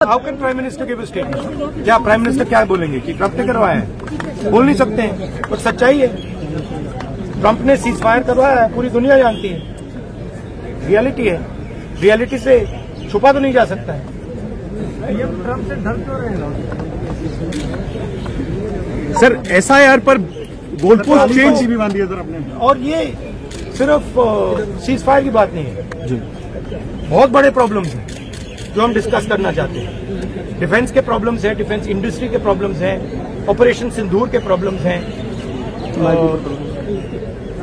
How can prime minister give a statement? क्या prime minister क्या बोलेंगे कि ट्रंप ने करवाया है? बोल नहीं सकते हैं, पर सच्चाई है। ट्रंप ने सीज फायर करवाया है, पूरी दुनिया जानती है, रियलिटी है। रियलिटी से छुपा तो नहीं जा सकता है। ट्रंप से डर क्यों रहे सर? एसआईआर पर गोलपोस्ट चेंज भी बांध दिया सर आपने। और ये सिर्फ सीज फायर की बात नहीं है जी, बहुत बड़े प्रॉब्लम्स हैं जो हम डिस्कस करना चाहते हैं। डिफेंस के प्रॉब्लम्स हैं, डिफेंस इंडस्ट्री के प्रॉब्लम्स हैं, ऑपरेशन सिंदूर के प्रॉब्लम्स हैं।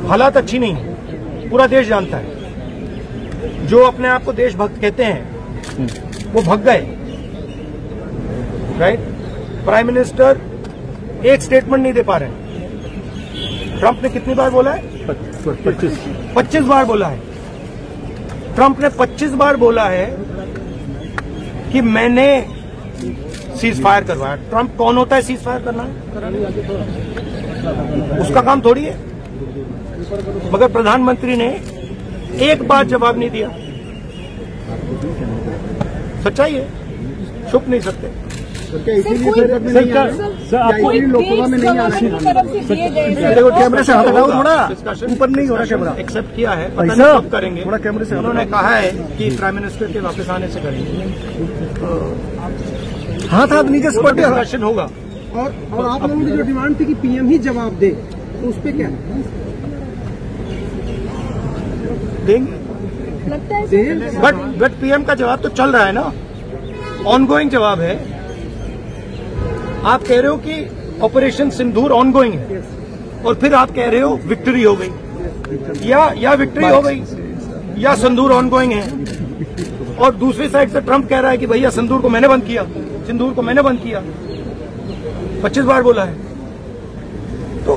हालात अच्छी नहीं है, पूरा देश जानता है। जो अपने आप को देशभक्त कहते हैं वो भग गए, राइट? प्राइम मिनिस्टर एक स्टेटमेंट नहीं दे पा रहे। ट्रंप ने कितनी बार बोला है? 25 बार बोला है। ट्रंप ने 25 बार बोला है कि मैंने सीज फायर करवाया। ट्रंप कौन होता है सीज फायर करना? उसका काम थोड़ी है। मगर प्रधानमंत्री ने एक बार जवाब नहीं दिया। सच्चाई है, छुप नहीं सकते। आपको लोकसभा में नहीं आना। देखो कैमरे से हटाओ थोड़ा, ऊपर नहीं हो रहा कैमरा। एक्सेप्ट किया है, पता नहीं कब करेंगे। थोड़ा कैमरे से उन्होंने कहा है कि प्राइम मिनिस्टर के वापस आने से करेंगे। हाथ नीचे से डिस्कशन होगा। और आप लोगों की जो डिमांड थी कि पीएम ही जवाब दे, तो उस पर क्या देंगे? बट पीएम का जवाब तो चल रहा है ना, ऑनगोइंग जवाब है। आप कह रहे हो कि ऑपरेशन सिंदूर ऑनगोइंग है, और फिर आप कह रहे हो विक्ट्री हो गई, या विक्ट्री हो गई या सिंदूर ऑनगोइंग है। और दूसरी साइड से ट्रंप कह रहा है कि भैया सिंदूर को मैंने बंद किया, सिंदूर को मैंने बंद किया। 25 बार बोला है, तो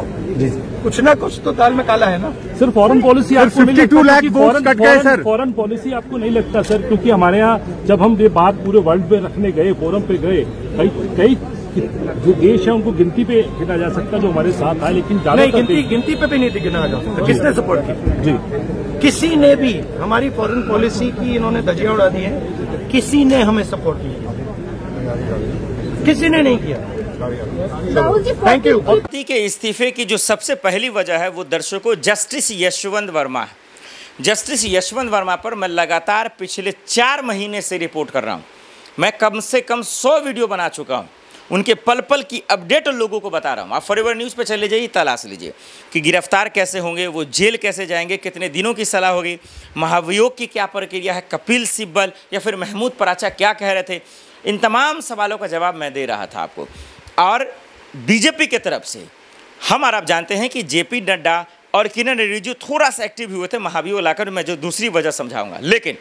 कुछ ना कुछ तो दाल में काला है ना। सर फॉरेन पॉलिसी आपको 52 लाख वोट्स कट गए सर। फॉरेन पॉलिसी आपको नहीं लगता सर? क्योंकि हमारे यहाँ जब हम ये बात पूरे वर्ल्ड में रखने गए, फोरम पे गए, कई जो देश है उनको गिनती पे गिना जा सकता जो हमारे साथ आए, लेकिन गिनती पे भी नहीं गिना जा सकता। किसने सपोर्ट किया जी? किसी ने भी हमारी फॉरेन पॉलिसी की इन्होंने धज्जियां उड़ा दी है। किसी ने हमें सपोर्ट नहीं किया, किसी ने नहीं किया। Thank you. व्यक्ति के इस्तीफे की जो सबसे पहली वजह है वो दर्शकों जस्टिस यशवंत वर्मा है। जस्टिस यशवंत वर्मा पर मैं लगातार पिछले 4 महीने से रिपोर्ट कर रहा हूँ। मैं कम से कम 100 वीडियो बना चुका हूँ, उनके पल पल की अपडेट लोगों को बता रहा हूँ। आप फॉरएवर न्यूज़ पे चले जाइए, तलाश लीजिए कि गिरफ्तार कैसे होंगे, वो जेल कैसे जाएंगे, कितने दिनों की सलाह होगी, महाभियोग की क्या प्रक्रिया है, कपिल सिब्बल या फिर महमूद पराचा क्या कह रहे थे। इन तमाम सवालों का जवाब मैं दे रहा था आपको। और बीजेपी की तरफ से हम और आप जानते हैं कि जेपी नड्डा और किरण रिजिजू थोड़ा सा एक्टिव हुए थे महाभियोग लाकर, मैं जो दूसरी वजह समझाऊंगा। लेकिन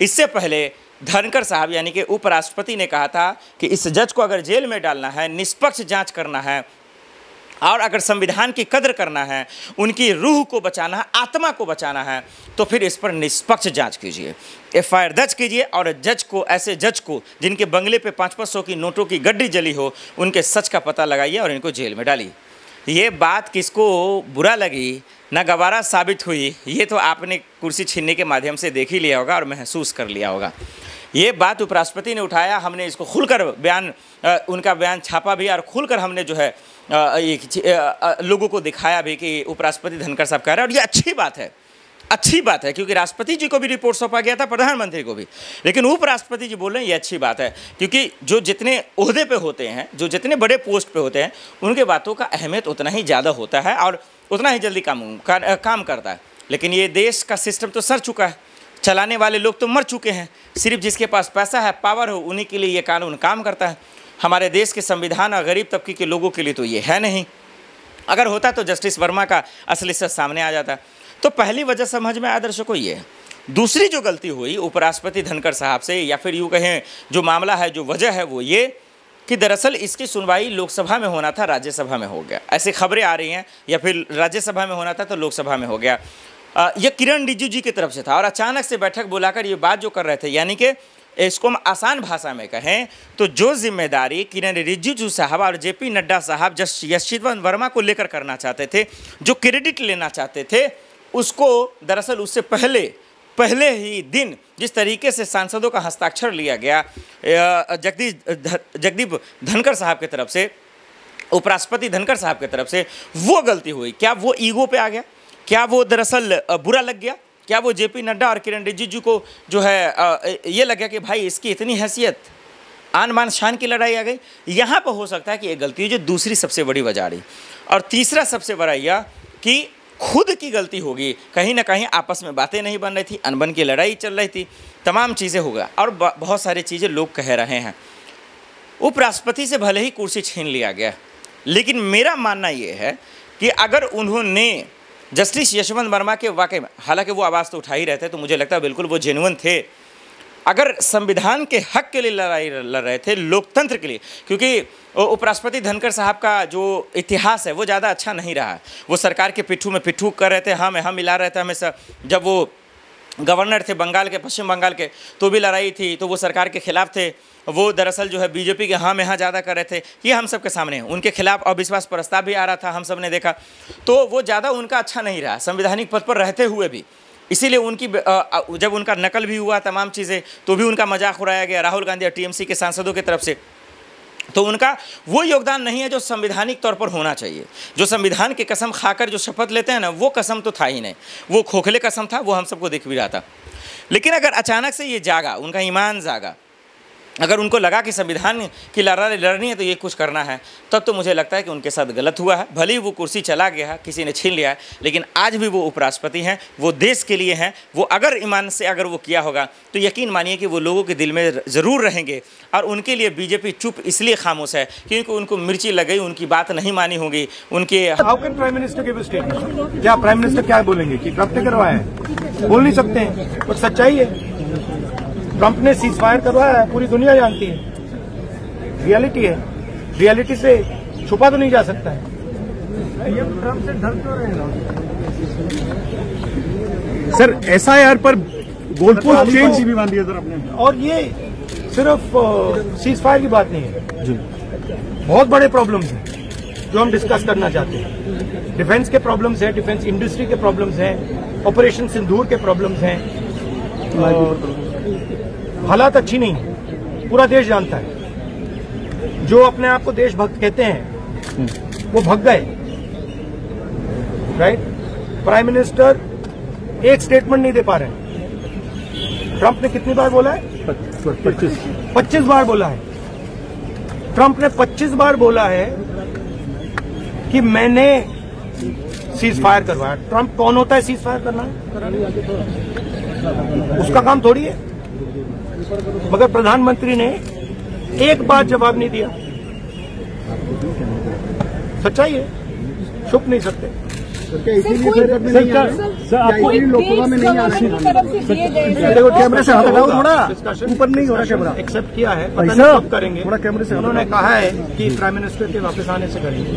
इससे पहले धनखड़ साहब यानी कि उपराष्ट्रपति ने कहा था कि इस जज को अगर जेल में डालना है, निष्पक्ष जांच करना है और अगर संविधान की कदर करना है, उनकी रूह को बचाना है, आत्मा को बचाना है, तो फिर इस पर निष्पक्ष जांच कीजिए, एफआईआर दर्ज कीजिए और जज को, ऐसे जज को जिनके बंगले पे 500 की नोटों की गड्डी जली हो, उनके सच का पता लगाइए और इनको जेल में डालिए। ये बात किसको बुरा लगी, नागवारा साबित हुई, ये तो आपने कुर्सी छीनने के माध्यम से देख ही लिया होगा और महसूस कर लिया होगा। ये बात उपराष्ट्रपति ने उठाया, हमने इसको खुलकर बयान, उनका बयान छापा भी और खुलकर हमने जो है लोगों को दिखाया भी कि उपराष्ट्रपति धनखड़ साहब कह रहे हैं। और ये अच्छी बात है, अच्छी बात है, क्योंकि राष्ट्रपति जी को भी रिपोर्ट सौंपा गया था, प्रधानमंत्री को भी, लेकिन उपराष्ट्रपति जी बोल रहे हैं ये अच्छी बात है, क्योंकि जो जितने ओहदे पे होते हैं, जो जितने बड़े पोस्ट पे होते हैं, उनके बातों का अहमियत उतना ही ज़्यादा होता है और उतना ही जल्दी काम करता है। लेकिन ये देश का सिस्टम तो सर चुका है, चलाने वाले लोग तो मर चुके हैं, सिर्फ जिसके पास पैसा है, पावर हो, उन्हीं के लिए ये कानून काम करता है। हमारे देश के संविधान और गरीब तबके के लोगों के लिए तो ये है नहीं। अगर होता तो जस्टिस वर्मा का असली सच सामने आ जाता। तो पहली वजह समझ में आया दर्शकों ये है। दूसरी जो गलती हुई उपराष्ट्रपति धनखड़ साहब से, या फिर यूँ कहें जो मामला है, जो वजह है वो ये कि दरअसल इसकी सुनवाई लोकसभा में होना था, राज्यसभा में हो गया, ऐसी खबरें आ रही हैं, या फिर राज्यसभा में होना था तो लोकसभा में हो गया। ये किरण रिजिजू जी की तरफ से था और अचानक से बैठक बुलाकर ये बात जो कर रहे थे, यानी कि इसको हम आसान भाषा में कहें तो जो जिम्मेदारी किरण रिजिजू साहब और जेपी नड्डा साहब यशवंत वर्मा को लेकर करना चाहते थे, जो क्रेडिट लेना चाहते थे, उसको दरअसल उससे पहले पहले ही दिन जिस तरीके से सांसदों का हस्ताक्षर लिया गया जगदीप धनखड़ साहब की तरफ से, उपराष्ट्रपति धनखड़ साहब की तरफ से, वो गलती हुई। क्या वो ईगो पे आ गया? क्या वो दरअसल बुरा लग गया? क्या वो जेपी नड्डा और किरण रिजिजू को जो है ये लग गया कि भाई इसकी इतनी हैसियत, आन बान शान की लड़ाई आ गई? यहाँ पर हो सकता है कि ये गलती है, जो दूसरी सबसे बड़ी वजह रही। और तीसरा सबसे बड़ा यह कि खुद की गलती होगी, कहीं ना कहीं आपस में बातें नहीं बन रही थी, अनबन की लड़ाई चल रही थी, तमाम चीज़ें हो गया। और बहुत सारी चीज़ें लोग कह रहे हैं। उपराष्ट्रपति से भले ही कुर्सी छीन लिया गया, लेकिन मेरा मानना ये है कि अगर उन्होंने जस्टिस यशवंत वर्मा के वाकई में, हालांकि वो आवाज़ तो उठा ही रहते, तो मुझे लगता है बिल्कुल वो जेन्युइन थे, अगर संविधान के हक के लिए लड़ाई लड़ रहे थे, लोकतंत्र के लिए, क्योंकि उपराष्ट्रपति धनखड़ साहब का जो इतिहास है वो ज़्यादा अच्छा नहीं रहा है। वो सरकार के पिट्ठू में पिट्ठू कर रहे थे, हम मिला रहे थे हमेशा। जब वो गवर्नर थे बंगाल के, पश्चिम बंगाल के, तो भी लड़ाई थी, तो वो सरकार के खिलाफ थे। वो दरअसल जो है बीजेपी के हाँ में हाँ ज़्यादा कर रहे थे, ये हम सब के सामने है। उनके खिलाफ अविश्वास प्रस्ताव भी आ रहा था, हम सब ने देखा, तो वो ज़्यादा उनका अच्छा नहीं रहा संवैधानिक पद पर रहते हुए भी। इसीलिए उनकी जब उनका नकल भी हुआ तमाम चीज़ें, तो भी उनका मजाक उड़ाया गया राहुल गांधी और टीएमसी के सांसदों की तरफ से। तो उनका वो योगदान नहीं है जो संवैधानिक तौर पर होना चाहिए। जो संविधान की कसम खाकर जो शपथ लेते हैं ना, वो कसम तो था ही नहीं, वो खोखले कसम था, वो हम सबको दिख भी रहा था। लेकिन अगर अचानक से ये जागा, उनका ईमान जागा, अगर उनको लगा कि संविधान की लड़ाई लड़नी है तो ये कुछ करना है, तब तो मुझे लगता है कि उनके साथ गलत हुआ है। भले ही वो कुर्सी चला गया है, किसी ने छीन लिया है, लेकिन आज भी वो उपराष्ट्रपति हैं, वो देश के लिए हैं। वो अगर ईमान से अगर वो किया होगा तो यकीन मानिए कि वो लोगों के दिल में ज़रूर रहेंगे। और उनके लिए बीजेपी चुप इसलिए खामोश है क्योंकि उनको मिर्ची लग गई, उनकी बात नहीं मानी होगी। उनके how can prime minister give statement? क्या प्राइम मिनिस्टर क्या बोलेंगे कि ट्रम्प ने करवाया है? बोल नहीं सकते हैं, कुछ सच्चाई है। ट्रम्प ने सीज फायर करवाया है, पूरी दुनिया जानती है, रियलिटी है, रियलिटी से छुपा तो नहीं जा सकता है। ट्रम्प से डर क्यों रहेगा? सर एसआईआर पर गोलपोस्ट चेंज भी मान दिया सर आपने। और ये सिर्फ सीज फायर की बात नहीं है जी, बहुत बड़े प्रॉब्लम्स हैं जो हम डिस्कस करना चाहते हैं। डिफेंस के प्रॉब्लम्स हैं, डिफेंस इंडस्ट्री के प्रॉब्लम्स हैं, ऑपरेशन सिंदूर के प्रॉब्लम्स हैं। हालात अच्छी नहीं है, पूरा देश जानता है। जो अपने आप को देशभक्त कहते हैं वो भग गए, राइट? प्राइम मिनिस्टर एक स्टेटमेंट नहीं दे पा रहे हैं। ट्रंप ने कितनी बार बोला है? 25 बार बोला है। ट्रंप ने 25 बार बोला है कि मैंने सीज फायर करवाया। ट्रंप कौन होता है सीज फायर करना? उसका काम थोड़ी है। मगर प्रधानमंत्री ने एक बार जवाब नहीं दिया। सच्चाई है, छुप नहीं सकते। आपको लोकसभा में नहीं आ रहा है? देखो कैमरे से हाथ हटाओ थोड़ा, ऊपर नहीं हो रहा कैमरा। एक्सेप्ट किया है, पता नहीं कब करेंगे। थोड़ा कैमरे से उन्होंने कहा है कि प्राइम मिनिस्टर के वापस आने से करेंगे।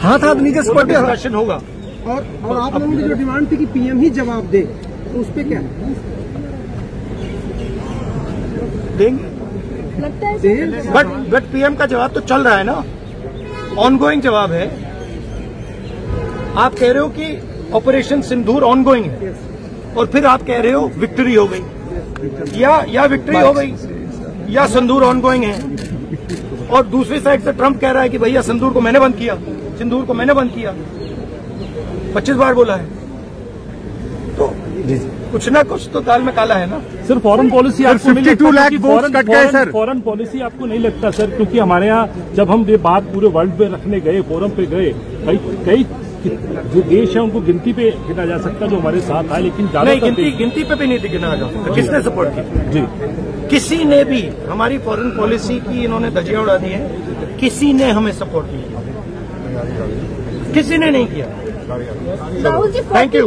हाथ नीचे से डिस्कशन होगा। और आप लोगों की जो डिमांड थी कि पीएम ही जवाब दे, तो उस पर क्या देंगे? बट पीएम का जवाब तो चल रहा है ना, ऑनगोइंग जवाब है। आप कह रहे हो कि ऑपरेशन सिंदूर ऑनगोइंग है और फिर आप कह रहे हो विक्ट्री हो गई, या विक्ट्री हो गई या सिंदूर ऑनगोइंग है। और दूसरी साइड से ट्रंप कह रहा है कि भैया सिंदूर को मैंने बंद किया, सिंदूर को मैंने बंद किया। 25 बार बोला है, तो कुछ ना कुछ तो दाल में काला है ना। सर फॉरेन पॉलिसी आपको 52 लाख वोट्स कट गए सर। फॉरेन पॉलिसी आपको नहीं लगता सर? क्योंकि हमारे यहाँ जब हम ये बात पूरे वर्ल्ड पे रखने गए, फोरम पे गए, कई जो देश है उनको गिनती पे गिना जा सकता जो हमारे साथ आए, लेकिन नहीं, गिनती पे भी नहीं गिना जा सकता। किसने सपोर्ट की? जी, किसी ने भी हमारी फॉरेन पॉलिसी की इन्होंने धज्जियां उड़ा दी है। किसी ने हमें सपोर्ट नहीं किया, किसी ने नहीं किया। Thank you.